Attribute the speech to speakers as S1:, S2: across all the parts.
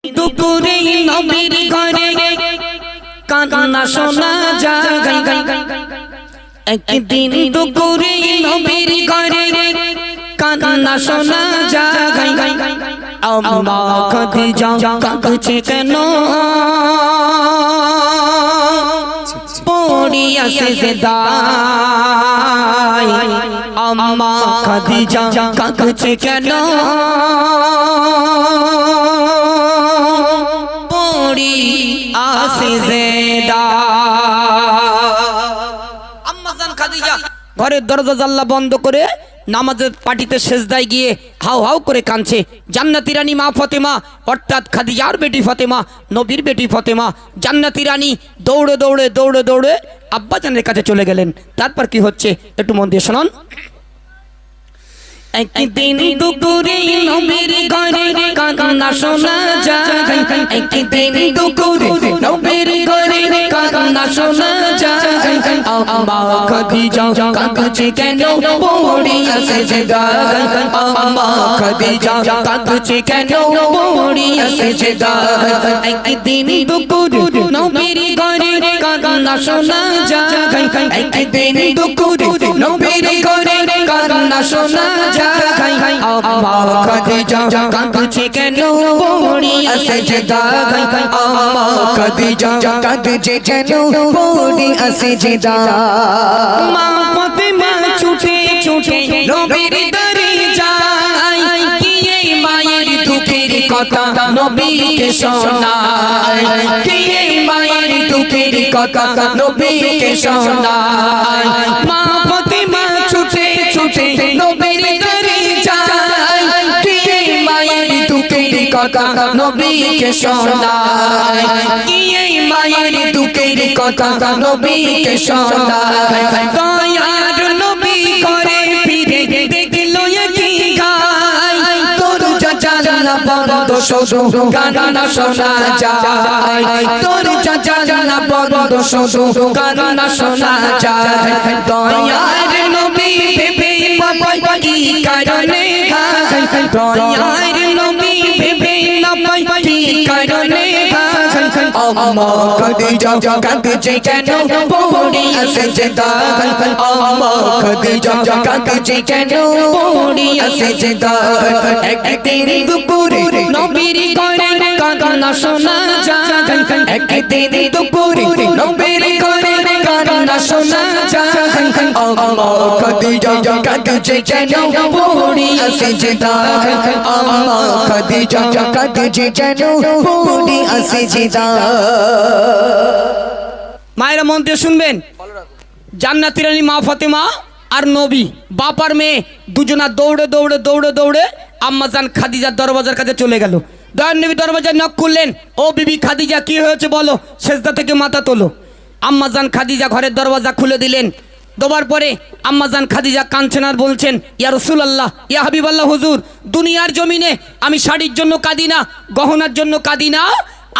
S1: দুপুরে নবীর ঘরে কান্না শোনা যায়। একদিন দুপুরে নবীর ঘরে কান্না শোনা যায়। আম্মা খাদিজা কাঁদছে কেন পড়িয়া সিজদায়। আম্মা খাদিজা কাঁদছে কেন পড়িয়া সিজদায়। আম্মাজান খাদিজা ঘরের দরজা জানলা বন্ধ করে নামাজের পাটিতে সেজদায় গিয়ে হাউ হাউ করে কাঁদছে। জান্নাতি রানী মা ফাতেমা অর্থাৎ খাদিজার বেটি ফাতেমা, নবীর বেটি ফাতেমা, জান্নাতি রানী দৌড়ে দৌড়ে দৌড়ে দৌড়ে আব্বাজানের কাছে চলে গেলেন। তারপর কি হচ্ছে একটু মন দিয়ে শুনুন। একদিন দুপুরে নবীর ঘরে কান্না শোনা যায়। একদিন দুপুরে নবীর ঘরে কান্না শোনা যায়। আম্মা খাদিজা কাঁদছে কেন পড়িয়া সিজদায়। আম্মা খাদিজা কাঁদছে কেন পড়িয়া সিজদায়। একদিন দুপুরে নবীর ঘরে কান্না শোনা যায়। একদিন দুপুরে নবীর ঘরে কান্না শোনা যায়। আম্মা খাদিজা কাঁদছে কেন পড়িয়া সিজদায়। আম্মা খাদিজা কাঁদছে কেন পড়িয়া সিজদায়। মা ফাতেমা ছুটে ছুটে নবীর দরে যায়। গিয়ে মায়ের দুঃখের কথা নবীকে শোনায়। গিয়ে মায়ের দুঃখের কথা নবীকে শোনায়। মা ফাতেমা ছুটে ছুটে নবীর দরে যায়। গিয়ে মায়ের দুঃখের কথা নবীকে শোনায়। গিয়ে মায়ের দুঃখের কথা নবীকে শোনায়। দয়ার নবী ঘরে ফিরে দেখলো একই গায়। দরজা জানালা বন্ধ শুধু কান্না শোনা যায়। দরজা জানালা বন্ধ শুধু কান্না শোনা যায়। দয়ার নবী ভেবে পাই কি কারণে গায়। দয়ার নবী ভেবে না পাই কি কারণে গায়। আম্মা খাদিজা কাঁদছে কেন পড়িয়া সিজদায়। আম্মা খাদিজা কাঁদছে কেন পড়িয়া সিজদায়। একদিন দুপুরে নবীর ঘরে কান্না শোনা যায়। একদিন দুপুরে নবীর ঘরে কান্না শোনা যায়। আম্মা খাদিজা কাঁদছে কেন পড়িয়া সিজদায়। আম্মা খাদিজা কাঁদছে কেন পড়িয়া সিজদায়। মায়েরা মন দিয়ে শুনবেন। জান্নাতি রানী মা ফাতেমা আর নবী বাপ আর মেয়ে দুজনা দৌড়ে দৌড়ে দৌড়ে দৌড়ে আম্মাজান খাদিজার দরওয়াজার কাছে চলে গেল। দয়ার নবী দরওয়াজায় নক করলেন, ও বিবি খাদিজা কি হয়েছে বলো, সেজদা থেকে মাথা তোলো। আম্মাজান খাদিজা ঘরের দরওয়াজা খুলে দিলেন। দেওয়ার পরে আম্মাজান খাদিজা কাঁদছেন আর বলছেন, ইয়া রাসূলুল্লাহ, ইয়া হাবিবাল্লাহ হুজুর, দুনিয়ার জমিনে আমি শাড়ির জন্য কাঁদি না, গহনার জন্য কাঁদি না।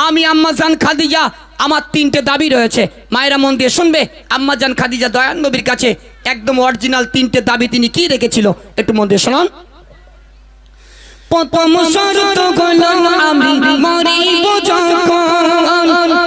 S1: আমি আম্মাজান খাদিজা আমার তিনটে দাবি রয়েছে। মায়েরা মন দিয়ে শুনবে। আম্মাজান খাদিজা দয়ার নবীর কাছে একদম অরিজিনাল তিনটে দাবি তিনি কি রেখেছিল একটু মন দিয়ে শুনুন। প্রথম শর্ত হলো আমি মরিব যখন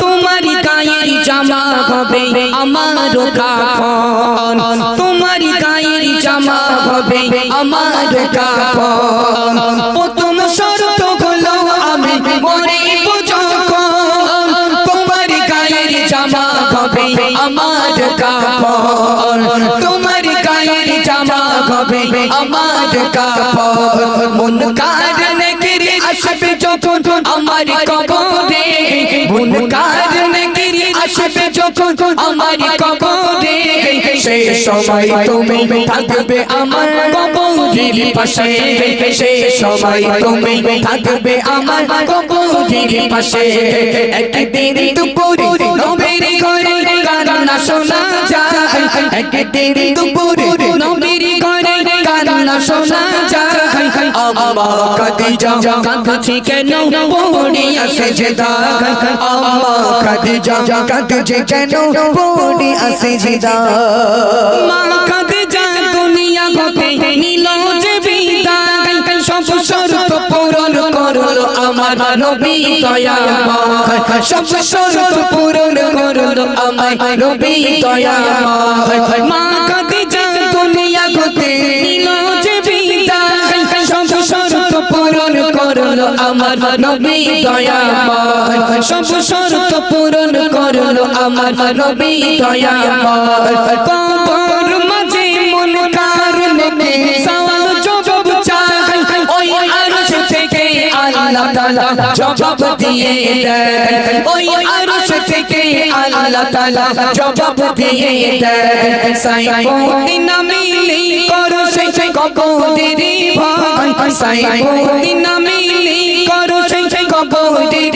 S1: তোমারই গায়ের জামা হবে আমার কাফন। তোমারই গায়ের জামা হবে আমার কাফন। প্রথম শর্ত হলো আমি মরিব যখন তোমারই গায়ের জামা হবে আমার কাফন। তোমারই গায়ের জামা হবে আমার কাফন। মুনকার নেকির আসবে যখন আমার কবরে, মুনকার নেকির আসবে যখন আমার কবরে, সেই সময় তুমি থাকবে আমার কবরের পাশে। সেই সময় তুমি থাকবে আমার কবরের পাশে। একদিন দুপুরে নবীর ঘরে কান্না শোনা যায়। একদিন দুপুরে নবীর ঘরে কান্না শোনা যায়। আম্মা খাদিজা কাঁদছে কেন পড়িয়া সিজদায়। আম্মা খাদিজা কাঁদছে কেন পড়িয়া সিজদায়। মা খাদিজা দুনিয়া হতে নিল যে বিদায়, সব শর্ত পূরণ করলো আমার নবী দয়াময় সব শর্ত পূরণ করলো আমার নবী দয়াময় মা খাদিজা দুনিয়া হতে নিল যে বিদায় সব শর্ত পূরণ করলো আমার নবী দয়াময় সব শর্ত পূরণ করলো আমার নবী দয়াময় কবর মাঝে মুনকার নেবে সওয়াল জবাব চাই ওই আরশ থেকে আল্লাহ তাআলা জবাব দিয়ে দেয় ওই আরশ থেকে আল্লাহ তাআলা জবাব দিয়ে দেয় সাইফুদ্দিন মিলি করো সেই কবরের ভয় সাইফুদ্দিন মিলি করো সেই কবরের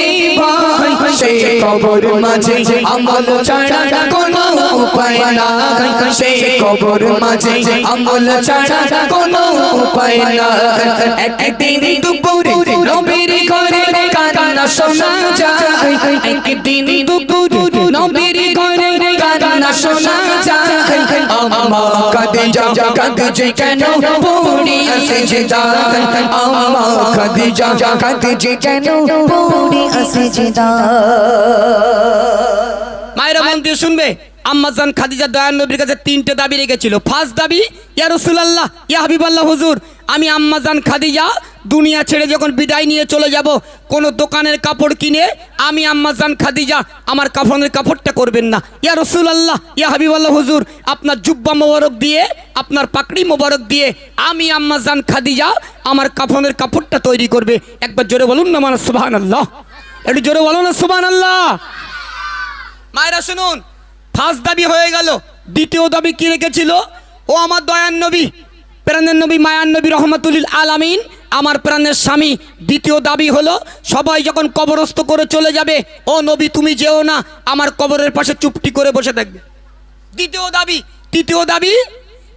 S1: ভয় সেই কবর মাঝে আমল ছাড়া কোনো উপায় নাই সেই কবর মাঝে আমল ছাড়া কোনো উপায় নাই একদিন দুপুরে নবীর ঘরে কান্না শোনা যায় একদিন দুপুরে নবীর ঘরে কান্না শোনা যায় আম্মা খাদিজা কাঁদছে কেন পড়িয়া সিজদায় আম্মা খাদিজা কাঁদছে কেন পড়িয়া সিজদায় মায়েরা মন দিয়ে শুনবে আম্মাজান খাদিজা দয়ার নবীর কাছে তিনটে দাবি রেখেছিল ফার্স্ট দাবি ইয়া রাসূলুল্লাহ ইয়া হাবিবাল্লাহ হুজুর আমি আম্মাজান খাদিজা দুনিয়া ছেড়ে যখন বিদায় নিয়ে চলে যাব কোন দোকানের কাপড় কিনে আমি আম্মাজান খাদিজা আমার কাফনের কাপড়টা করবেন না ইয়া রাসূলুল্লাহ ইয়া হাবিবাল্লাহ হুজুর আপনার জুব্বা মোবারক দিয়ে আপনার পাকড়ি মোবারক দিয়ে আমি আম্মাজান খাদিজা আমার কাফনের কাপড়টা তৈরি করবে একবার জোরে বলুন না মানে সুবহানাল্লাহ একটু জোরে বলুন না সুবহানাল্লাহ মায়েরা শুনুন ফার্স্ট দাবি হয়ে গেল দ্বিতীয় দাবি কি রেখেছিল ও আমার দয়ার নবী প্রাণের নবী মায়ার নবী রহমাতুল আলামিন আমার প্রাণের স্বামী দ্বিতীয় দাবি হলো সবাই যখন কবরস্থ করে চলে যাবে ও নবী তুমি যেও না আমার কবরের পাশে চুপটি করে বসে থাকবে দ্বিতীয় দাবি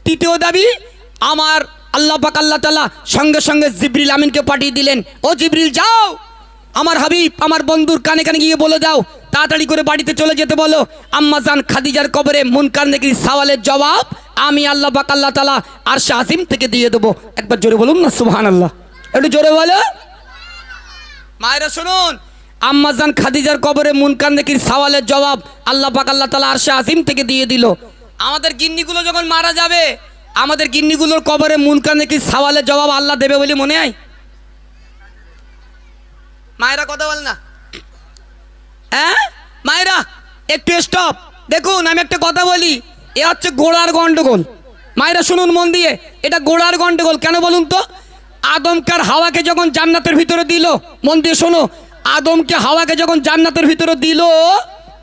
S1: তৃতীয় দাবি আমার আল্লাহ পাক আল্লাহ তাআলা সঙ্গে সঙ্গে জিবরিল আমিনকে পাঠিয়ে দিলেন ও জিবরিল যাও আমার হাবিব আমার বন্ধুর কানে কানে গিয়ে বলে দাও তাড়াতাড়ি করে বাড়িতে চলে যেতে বলো আম্মাজান খাদিজার কবরে মুনকার নেকির সওয়ালের জবাব আমি আল্লাহ পাক আল্লাহ তাআলা আরশে আজিম থেকে দিয়ে দেবো একবার জোরে বলুন না সুবহানাল্লাহ একটু জোরে বলো মায়েরা শুনুন আম্মাজান খাদিজার কবরে মুনকার নেকির সওয়ালের জবাব আল্লাহ পাক আল্লাহ তাআলা আরশে আজিম থেকে দিয়ে দিল আমাদের গিন্নিগুলো যখন মারা যাবে আমাদের গিন্নিগুলোর কবরে মুনকার নেকির সওয়ালের জবাব আল্লাহ দেবে বলে মনে হয় মায়েরা কথা বল না হ্যাঁ মায়েরা একটু স্টপ দেখুন আমি একটা কথা বলি এ হচ্ছে গোড়ার গন্ডগোল মায়েরা শুনুন মন দিয়ে এটা গোড়ার গন্ডগোল কেন বলুন তো আদমকে হাওয়াকে যখন জান্নাতের ভিতরে দিল মন দিয়ে শোনো আদমকে হাওয়াকে যখন জান্নাতের ভিতরে দিল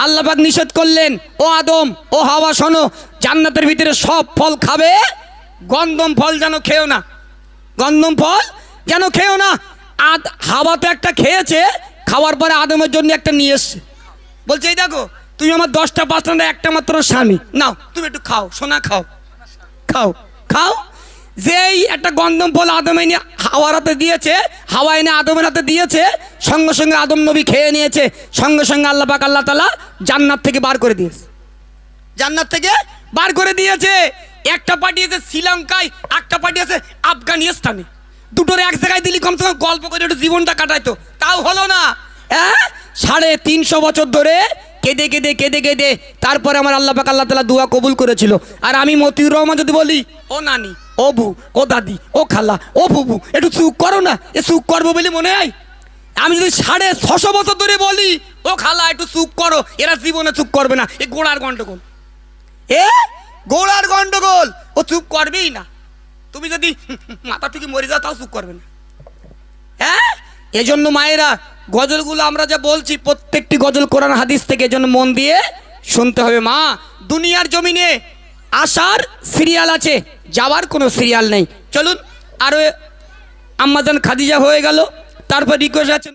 S1: আল্লাহ পাক নিষেধ করলেন ও আদম ও হাওয়া শোনো জান্নাতের ভিতরে সব ফল খাবে গন্ধম ফল যেন খেও না গন্ধম ফল যেন খেও না হাওয়া তো একটা খেয়েছে খাওয়ার পরে আদমের জন্য একটা নিয়ে এসছে বলছে এই দেখো তুমি আমার 10টা 5টা একটা মাত্র স্বামী নাও তুমি একটু খাও সোনা খাও খাও খাও যেই একটা গন্ধম ফল আদম এনে হাওয়ার হাতে দিয়েছে হাওয়া এনে আদমের হাতে দিয়েছে সঙ্গে সঙ্গে আদম নবী খেয়ে নিয়েছে সঙ্গে সঙ্গে আল্লাহ পাক আল্লাহ তাআলা জান্নাত থেকে বার করে দিয়েছে জান্নাত থেকে বার করে দিয়েছে একটা পাঠিয়েছে শ্রীলঙ্কায় একটা পাঠিয়েছে আফগানিস্তানে দুটোর এক জায়গায় দিলি কমসে কম গল্প করে একটু জীবনটা কাটাইতো তাও হলো না হ্যাঁ 350 বছর ধরে কেঁদে কেঁদে কেঁদে কেঁদে তারপরে আমার আল্লাহ পাক আল্লাহ তাআলা দোয়া কবুল করেছিল আর আমি মতিউর রহমান যদি বলি ও নানি ও বু ও দাদি ও খালা ও ফুবু একটু চুপ করো না এ চুপ করবো বলে মনে হয় আমি যদি 650 বছর ধরে বলি ও খালা একটু চুপ করো এরা জীবনে চুপ করবে না এ গোড়ার গন্ডগোল গোড়ার গন্ডগোল ও চুপ করবেই না তুমি যদি মাথা থেকে মরে যাও তাও চুপ করবে না হ্যাঁ এজন্য মায়েরা গজলগুলো আমরা যা বলছি প্রত্যেকটি গজল কোরআন হাদিস থেকে এজন্য মন দিয়ে শুনতে হবে মা দুনিয়ার জমিনে আসার সিরিয়াল আছে যাওয়ার কোনো সিরিয়াল নেই চলুন আর আম্মাজান খাদিজা হয়ে গেল তারপর রিকোয়েস্ট আছে